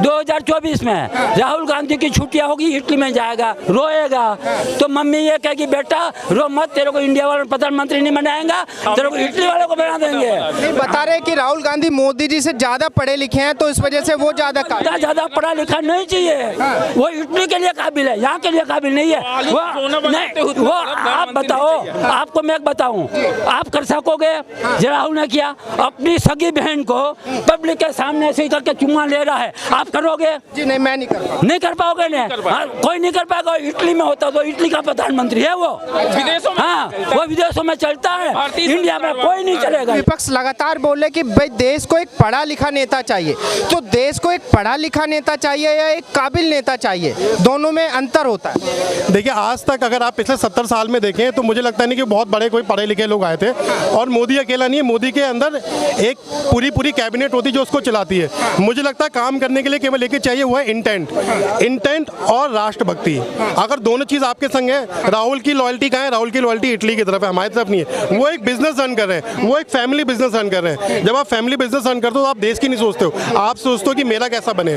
2024 में राहुल गांधी की छुट्टियां होगी, इटली में जाएगा, रोएगा, तो मम्मी ये कहेगी बेटा रो मत, तेरे को इंडिया वालों प्रधानमंत्री नहीं बनाएगा, तेरे को इटली वालों को बना देंगे। नहीं, बता रहे कि राहुल गांधी मोदी जी से ज्यादा पढ़े लिखे हैं, तो इस वजह से वो ज्यादा पढ़ा लिखा नहीं चाहिए, वो इटली के लिए काबिल है, यहाँ के लिए काबिल नहीं है। वो आप बताओ, आपको मैं बताऊं, आप कर सकोगे जो राहुल ने किया? अपनी सगी बहन को पब्लिक के सामने से करके चुम्मा ले रहा है, आप करोगे? जी नहीं, मैं नहीं कर पाओगे ना, कोई नहीं कर पाएगा। इटली में होता तो इटली का प्रधानमंत्री है वो, विदेशों में, हाँ वो विदेशों में चलता है, इंडिया में कोई नहीं चलेगा। विपक्ष लगातार बोले कि भाई देश को एक पढ़ा लिखा नेता चाहिए, तो देश को एक पढ़ा लिखा नेता चाहिए या एक काबिल नेता चाहिए, दोनों में अंतर होता है। देखिए, आज तक अगर आप पिछले 70 साल में देखें तो मुझे लगता नहीं कि बहुत बड़े कोई पढ़े लिखे लोग आए थे, और मोदी अकेला नहीं है, मोदी के अंदर एक पूरी कैबिनेट होती है जो उसको चलाती है। मुझे लगता है काम करने के लिए केवल एक चाहिए, वो है इंटेंट और राष्ट्रभक्ति। अगर दोनों चीज़ आपके संग है, राहुल की लॉयल्टी कहाँ है? राहुल की लॉयल्टी इटली की तरफ है, हमारी तरफ नहीं है। वो एक बिजनेस रन कर रहे हैं, वो एक फैमिली बिजनेस रन कर रहे हैं। जब आप फैमिली बिजनेस रन करते हो तो आप देश की नहीं सोचते हो, आप सोचते हो कि मेरा कैसा बने।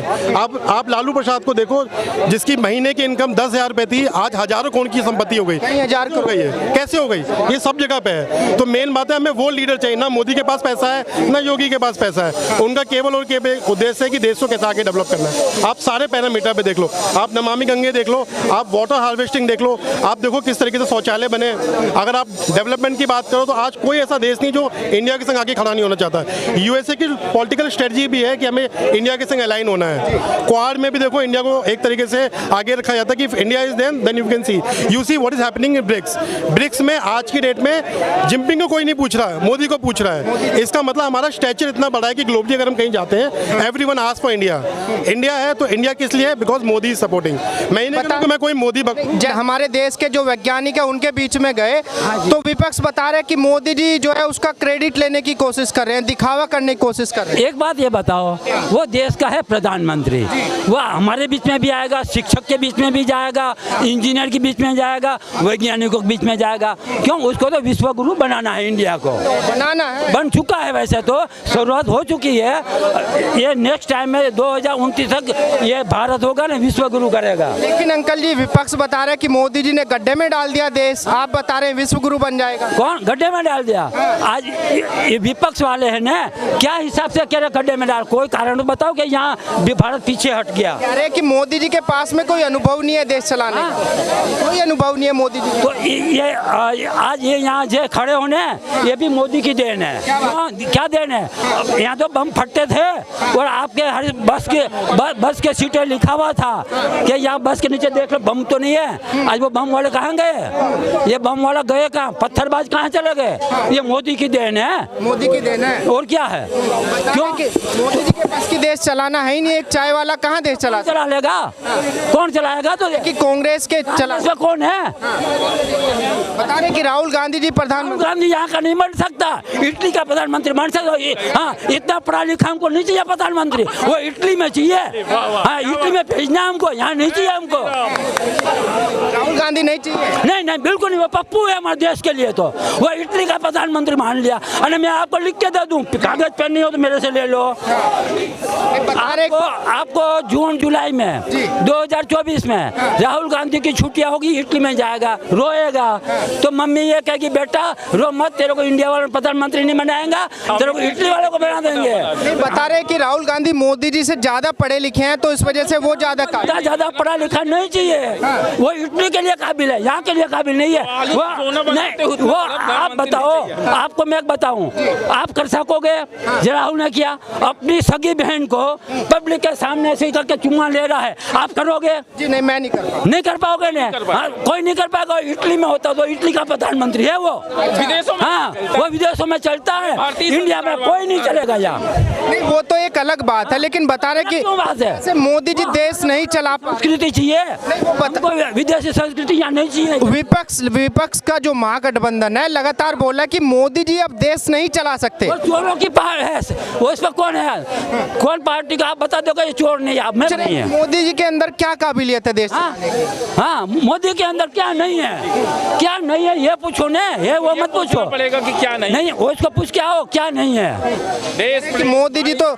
आप लालू प्रसाद को देखो, जिसकी महीने की इनकम 10,000 रुपये थी, आज हजारों करोड़ की संपत्ति हो गई, हजार हो गई है। कैसे हो गई? ये सब जगह पे है। तो मेन बात है, हमें वो लीडर चाहिए, ना मोदी के पास पैसा है ना योगी के पास पैसा है। उनका केवल और केवल उद्देश्य है कि देश को कैसे आगे डेवलप करना है। आप सारे पैरामीटर पे देख लो, आप नमामि गंगे देख लो, आप वाटर हार्वेस्टिंग देख लो, आप देखो किस तरीके से शौचालय बने। अगर आप डेवलपमेंट की बात करो तो आज कोई ऐसा देश नहीं जो इंडिया के संग आगे खड़ा नहीं होना चाहता। यूएसए की पॉलिटिकल स्ट्रेटजी भी है कि हमें इंडिया के संग अलाइन होना है। क्वाड में भी देखो इंडिया को एक तरीके से आगे रखा जाता है कि India is then you can see you see what is happening in BRICS में आज की डेट में जिनपिंग को कोई नहीं पूछ रहा है, मोदी को पूछ रहा है। इसका मतलब हमारा स्टैचर इतना बड़ा है कि ग्लोबली अगर हम कहीं जाते हैं, everyone ask for India. India है तो इंडिया किस लिए? Because Modi is supporting. मैं नहीं कहूँगा मैं कोई मोदी हमारे देश के जो वैज्ञानिक है उनके बीच में गए तो विपक्ष बता रहे कि मोदी जी जो है उसका क्रेडिट लेने की कोशिश कर रहे हैं, दिखावा करने की कोशिश कर रहे हैं। एक बात ये बताओ, वो देश का है प्रधानमंत्री, वो हमारे बीच में भी आएगा, शिक्षक के बीच में भी जाएगा, इंजीनियर के बीच में जाएगा, वैज्ञानिकों के बीच में जाएगा। क्यों? उसको तो विश्व गुरु बनाना है, इंडिया को बनाना है, बन चुका है, वैसे तो शुरुआत हो चुकी है। ये नेक्स्ट टाइम में 2029 तक ये भारत होगा ना, विश्व गुरु करेगा। लेकिन अंकल जी, विपक्ष बता रहे कि मोदी जी ने गड्ढे में डाल दिया देश, आप बता रहे हैं विश्व गुरु बन जाएगा। कौन गड्ढे में डाल दिया? आज ये विपक्ष वाले हैं ना, क्या हिसाब से कह रहे गड्ढे में डाल? कोई कारण तो बताओ कि यहाँ भारत पीछे हट गया। कह रहे कि मोदी जी के पास में कोई अनुभव नहीं है देश चलाने का, कोई अनुभव नहीं है मोदी जी। तो ये आज ये यहाँ जो खड़े होने, ये भी मोदी की देन है। क्या देन है? यहाँ तो बम फटते थे और आपके हर बस के सीटें लिखा हुआ था कि यहाँ बस के नीचे देख लो बम तो नहीं है। आज वो बम वाले कहाँ गए? ये बम वाला गए कहाँ? पत्थरबाज कहाँ चले गए? ये मोदी की देन है, मोदी की देन है। और क्या है? क्यों? मोदी जी के पास की देश चलाना है ही नहीं। एक चाय वाला कहाँ देश चला लेगा? कौन चलाएगा? तो कि कांग्रेस के चला कौन है? बता रहे कि राहुल गांधी जी प्रधानमंत्री। गांधी यहाँ का नहीं बन सकता, इटली का प्रधानमंत्री बन सकता। हाँ, इतना पढ़ा लिखा हमको नहीं चाहिए प्रधानमंत्री, वो इटली में चाहिए। हाँ, इटली में भेजना हमको, यहाँ नहीं चाहिए हमको। राहुल गांधी नहीं चाहिए? नहीं, बिल्कुल नहीं। वो पप्पू है हमारे देश के लिए, तो वो इटली का प्रधानमंत्री मान लिया। अरे मैं आपको लिख के दे दूँ, कागज पेन नहीं हो तो मेरे से ले लो। आपको जून जुलाई में 2024 में राहुल गांधी की छुट्टियां होगी, इटली में जाएगा, रोएगा, तो मम्मी ये कहेगी बेटा रो मत, तेरे को इंडिया वालों प्रधानमंत्री नहीं बनाएगा, तेरे को इटली वालों को बना देंगे। बता रहे कि राहुल गांधी मोदी जी से ज्यादा पढ़े लिखे हैं, तो इस वजह से वो ज्यादा पढ़ा लिखा नहीं चाहिए, वो इटली के लिए काबिल है, यहाँ के लिए काबिल नहीं है। वो आप बताओ, आपको मैं बताऊं, आप कर सकोगे जो राहुल ने किया? अपनी सगी बहन को पब्लिक के सामने से करके चुम्मा ले रहा है, आप करोगे? जी नहीं, मैं नहीं कर पाओगे ना, कोई नहीं कर पाएगा। इटली में होता तो इटली का प्रधानमंत्री है वो, विदेशों में, हाँ वो विदेशों में चलता है, इंडिया में कोई नहीं चलेगा यहाँ। नहीं, वो तो एक अलग बात है, लेकिन बता रहे कि बात मोदी जी देश नहीं चला, संस्कृति चाहिए, विदेशी संस्कृति यहाँ नहीं चाहिए। विपक्ष का जो महागठबंधन है लगातार बोला कि मोदी जी अब देश नहीं चला सकते। चोरों की पहाड़ है, वो इसमें कौन है? कौन पार्टी का? आप बता दो कि ये चोर नहीं है, आप में नहीं है। मोदी जी के अंदर क्या काबिलियत है देश? हाँ, मोदी के अंदर क्या नहीं है? क्या नहीं है ये पूछो ने, ये वो मत पूछो पड़ेगा कि क्या नहीं वो इसको पूछ के आओ क्या नहीं है। देश मोदी जी तो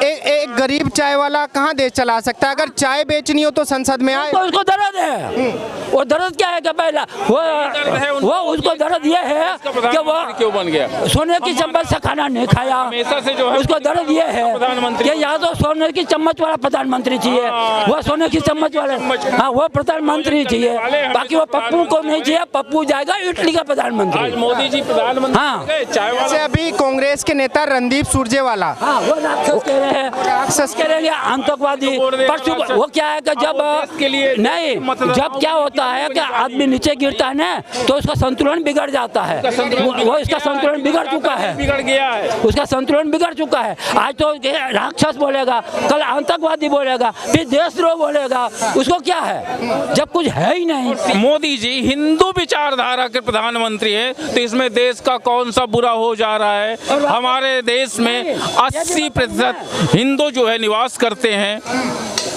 एक गरीब चाय वाला कहाँ देश चला सकता है? अगर चाय बेचनी हो तो संसद में आए। तो उसको दर्द है, वो दर्द क्या है कि पहला वो उसको दर्द ये है कि वो क्यों बन गया? सोने की चम्मच से खाना नहीं खाया, हमेशा से जो है उसको दर्द ये है प्रधानमंत्री कि या तो सोने की चम्मच वाला प्रधानमंत्री चाहिए, वो सोने की चम्मच वाले, हाँ वो प्रधानमंत्री चाहिए, बाकी वो पप्पू को नहीं चाहिए। पप्पू जाएगा इटली का आज प्रधानमंत्री। मोदी जी प्रधानमंत्री हाँ। हो गए, चाय जैसे वाला अभी कांग्रेस के नेता रणदीप सुरजेवाला, हाँ वो राक्षस कह रहे हैं, राक्षस कह रहे हैं, आतंकवादी। पर वो क्या है कि जब के लिए नहीं, जब क्या होता है कि आदमी नीचे गिरता है ना तो उसका संतुलन बिगड़ जाता है। वो इसका संतुलन बिगड़ चुका है, बिगड़ गया है। उसका संतुलन बिगड़ चुका है। आज तो राक्षस बोलेगा, कल आतंकवादी बोलेगा, फिर देशद्रोह बोलेगा। उसको क्या है जब कुछ है ही नहीं। मोदी जी हिंदू विचारधारा के प्रधानमंत्री है, तो इसमें देश का कौन सा बुरा हो जा रहा है? हमारे देश में 80% हिंदू जो है निवास करते हैं।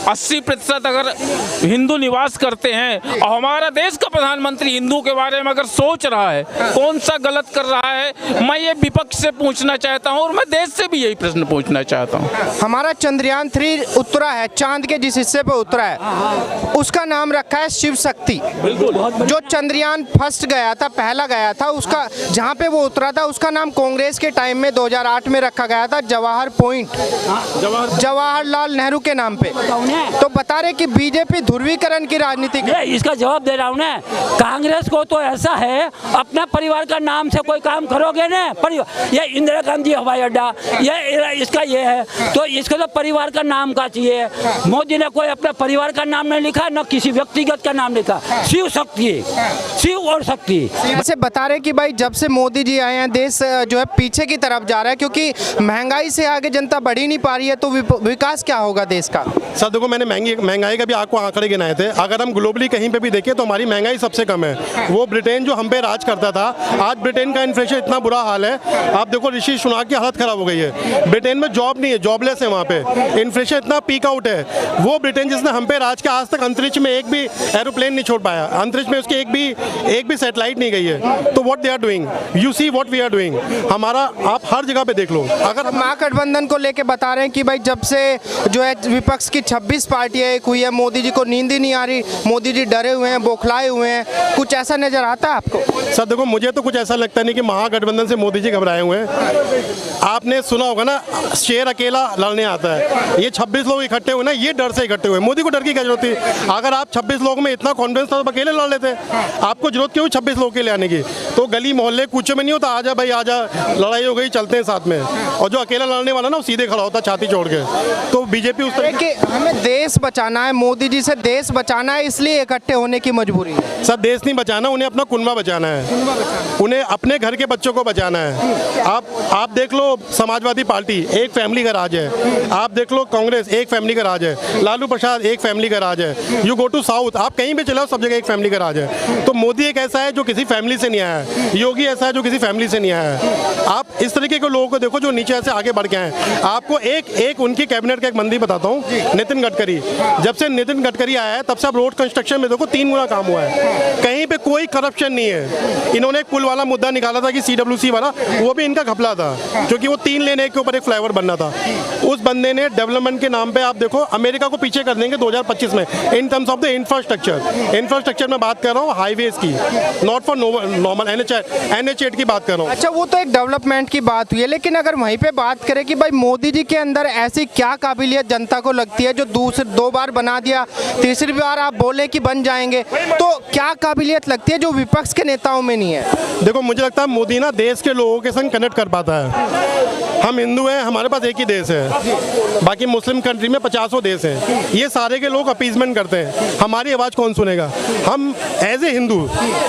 80% अगर हिंदू निवास करते हैं और हमारा देश का प्रधानमंत्री हिंदू के बारे में अगर सोच रहा है, कौन सा गलत कर रहा है? मैं ये विपक्ष से पूछना चाहता हूँ और मैं देश से भी यही प्रश्न पूछना चाहता हूँ। हमारा चंद्रयान 3 उतरा है, चांद के जिस हिस्से पे उतरा है उसका नाम रखा है शिव शक्ति। जो चंद्रयान फर्स्ट गया था, पहला गया था, उसका जहाँ पे वो उतरा था उसका नाम कांग्रेस के टाइम में 2008 में रखा गया था, जवाहर पॉइंट, जवाहरलाल नेहरू के नाम पे। तो बता रहे कि बीजेपी ध्रुवीकरण की राजनीति ये इसका जवाब दे रहा हूँ ना। कांग्रेस को तो ऐसा है, अपना परिवार का नाम से कोई काम करोगे ना, ये इंदिरा गांधी हवाई अड्डा, ये इसका ये है, तो इसको तो परिवार का नाम का चाहिए। मोदी ने कोई अपना परिवार का नाम नहीं लिखा, न किसी व्यक्तिगत का नाम लिखा। शिव शक्ति, शिव और शक्ति। ऐसे बता रहे कि भाई जब से मोदी जी आए हैं देश जो है पीछे की तरफ जा रहा है, क्योंकि महंगाई से आगे जनता बढ़ ही नहीं पा रही है। तो विकास क्या होगा देश का? सर देखो, मैंने महंगाई का भी आपको आंकड़े गिनाए थे। अगर हम ग्लोबली कहीं पे भी देखें तो हमारी महंगाई सबसे कम है। वो ब्रिटेन जो हम पे राज करता था, आज ब्रिटेन का इन्फ्लेशन इतना बुरा हाल है। आप देखो ऋषि सुनाक की हालत खराब हो गई है। ब्रिटेन में जॉब नहीं है, जॉबलेस है वहाँ पे। इन्फ्लेशन इतना पीक आउट है। वो ब्रिटेन जिसने हम पे राज किया, आज तक अंतरिक्ष में एक भी एरोप्लेन नहीं छोड़ पाया, अंतरिक्ष में उसकी एक भी सैटेलाइट नहीं गई है। तो what they are doing, you see what we are doing. हमारा आप हर जगह पे देख लो। अगर महागठबंधन को लेके बता रहे हैं कि भाई जब से जो है विपक्ष की 26 पार्टियां एक हुई है, मोदी जी को नींद ही नहीं आ रही, मोदी जी डरे हुए हैं, बौखलाए हुए हैं, कुछ ऐसा नजर आता है आपको? सर देखो, मुझे तो कुछ ऐसा लगता नहीं कि महागठबंधन से मोदी जी घबराए हुए हैं। आपने सुना होगा ना, शेर अकेला लड़ने आता है। ये 26 लोग इकट्ठे हुए ना, ये डर से इकट्ठे हुए। मोदी को डर की क्या जरूरत थी? अगर आप 26 लोगों में इतना कॉन्फिडेंस था तो अकेले लड़ लेते। आपको जरूरत क्यों 26 लोगों के लिए आने की? तो गली मोहल्ले कूचे में नहीं होता, आजा भाई आजा, लड़ाई हो गई, चलते हैं साथ में। और जो अकेला लड़ने वाला ना, वो सीधे खड़ा होता छाती छोड़ के। तो बीजेपी उस तरह कि हमें देश बचाना है, मोदी जी से देश बचाना है, इसलिए इकट्ठे होने की मजबूरी है। सर देश नहीं बचाना, उन्हें अपना कुनबा बचाना है, उन्हें अपने घर के बच्चों को बचाना है। आप देख लो, समाजवादी पार्टी एक फैमिली का राज है। आप देख लो कांग्रेस एक फैमिली का राज है। लालू प्रसाद एक फैमिली का राज है। यू गो टू साउथ, आप कहीं भी चलाओ, सब जगह एक फैमिली का राज है। तो मोदी एक ऐसा है जो किसी फैमिली से नहीं आया है। योगी ऐसा है जो किसी फैमिली से नहीं आया है। आप इस तरीके के लोगों को देखो जो नीचे से आगे बढ़ के आए। आपको एक उनकी कैबिनेट का एक मंत्री बताता हूँ, नितिन गडकरी। जब से नितिन गडकरी आया है तब से आप रोड कंस्ट्रक्शन में देखो 3 गुना काम हुआ है। कहीं पे कोई करप्शन नहीं है। इन्होंने एक पुल वाला मुद्दा निकाला था कि CWC वाला, वो भी इनका घपला था, क्योंकि वो 3 लेन के ऊपर एक फ्लाईओवर बनना था। उस बंदे ने डेवलपमेंट के नाम पे आप देखो अमेरिका को पीछे कर देंगे 2025 में in terms of the infrastructure में बात कर रहा हूँ, हाईवेज की, नॉट फॉर नॉर्मल NH8 की बात कर रहा हूँ। अच्छा, वो तो एक डेवलपमेंट की बात हुई है, लेकिन अगर वहीं पे बात करें कि भाई मोदी जी के अंदर ऐसी क्या काबिलियत जनता को लगती है जो 2 बार बना दिया, तीसरी बार आप बोले कि बन जाएंगे, तो क्या काबिलियत लगती है जो विपक्ष के नेताओं में नहीं है? देखो, मुझे लगता है मोदी ना देश के लोगों के संग कनेक्ट कर पाता है। हम हिंदू हैं, हमारे पास एक ही देश है, बाकी मुस्लिम कंट्री में 50 देश हैं। ये सारे के लोग अपीजमेंट करते हैं, हमारी आवाज़ कौन सुनेगा? हम एज ए हिंदू,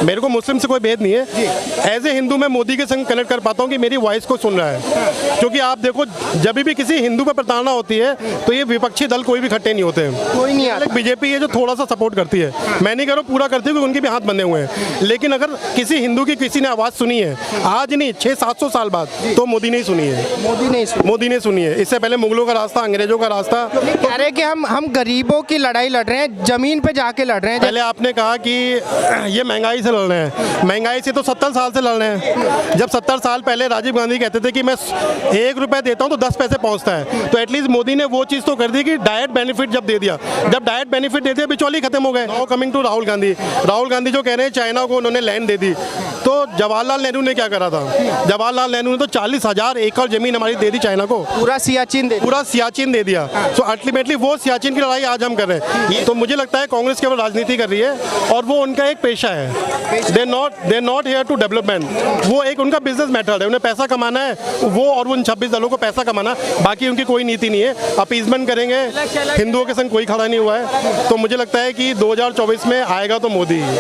मेरे को मुस्लिम से कोई भेद नहीं है, एज ए हिंदू मैं मोदी के संग कनेक्ट कर पाता हूँ कि मेरी वॉइस को सुन रहा है। क्योंकि आप देखो, जब भी किसी हिंदू पर प्रताड़ना होती है तो ये विपक्षी दल कोई भी इकट्ठे नहीं होते हैं। कोई नहीं आता। बीजेपी है जो थोड़ा सा सपोर्ट करती है, मैं नहीं कह रहा हूँ पूरा करती है, क्योंकि उनके भी हाथ बंधे हुए हैं। लेकिन अगर किसी हिंदू की किसी ने आवाज़ सुनी है, आज नहीं 600-700 साल बाद, तो मोदी ने ही सुनी है। मोदी ने सुनी है। इससे पहले मुगलों का रास्ता, अंग्रेजों का रास्ता। कह रहे हैं कि हम गरीबों की लड़ाई लड़ रहे हैं, जमीन पे जाके लड़ रहे हैं। पहले आपने कहा कि ये महंगाई से लड़ रहे हैं, महंगाई से तो 70 साल से लड़ रहे हैं। जब 70 साल पहले राजीव गांधी कहते थे कि मैं 1 रुपया देता हूं तो 10 पैसे पहुंचता है, तो एटलीस्ट मोदी ने वो चीज़ तो कर दी कि डायरेक्ट बेनिफिट जब दे दिया। जब डायरेक्ट बेनिफिट दे दिया, बिचौली खत्म हो गए। Now coming to Rahul Gandhi. Rahul Gandhi जो कह रहे हैं चाइना को उन्होंने लैंड दे दी, तो जवाहरलाल नेहरू ने क्या करा था? जवाहरलाल नेहरू ने तो 40,000 एकड़ जमीन हमारी दे दी चाइना को, पूरा सियाचिन दे दिया। सो अल्टीमेटली वो सियाचिन की लड़ाई आज हम कर रहे हैं। तो मुझे लगता है कांग्रेस केवल राजनीति कर रही है और वो उनका एक पेशा है। They not here to development. वो एक उनका बिजनेस मैटर है, उन्हें पैसा कमाना है वो, और उन 26 दलों को पैसा कमाना, बाकी उनकी कोई नीति नहीं है। अपीजमेंट करेंगे, हिंदुओं के संग कोई खड़ा नहीं हुआ है। तो मुझे लगता है कि 2024 में आएगा तो मोदी ही।